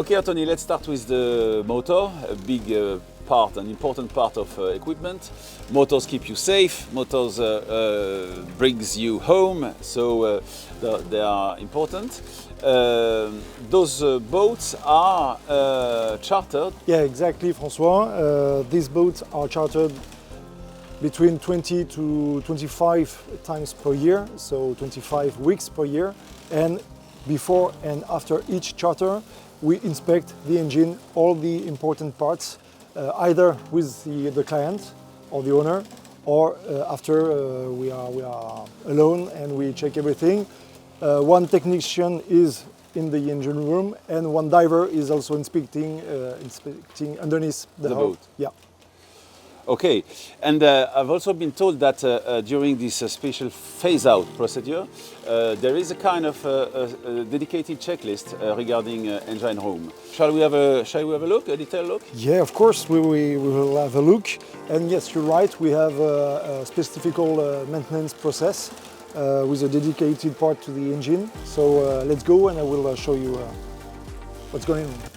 Okay, Anthony, let's start with the motor, a big part, an important part of equipment. Motors keep you safe, motors brings you home, so they are important. Those boats are chartered. Yeah, exactly, François. These boats are chartered between 20 to 25 times per year, so 25 weeks per year. And before and after each charter, we inspect the engine, all the important parts, either with the client or the owner, or after we are alone and we check everything. One technician is in the engine room, and one diver is also inspecting underneath the hull. Boat. Yeah. Okay, and I've also been told that during this special phase-out procedure, there is a kind of dedicated checklist regarding engine room. Shall we have a look, a detailed look? Yeah, of course, we will have a look. And yes, you're right, we have a specific maintenance process with a dedicated part to the engine. So let's go and I will show you what's going on.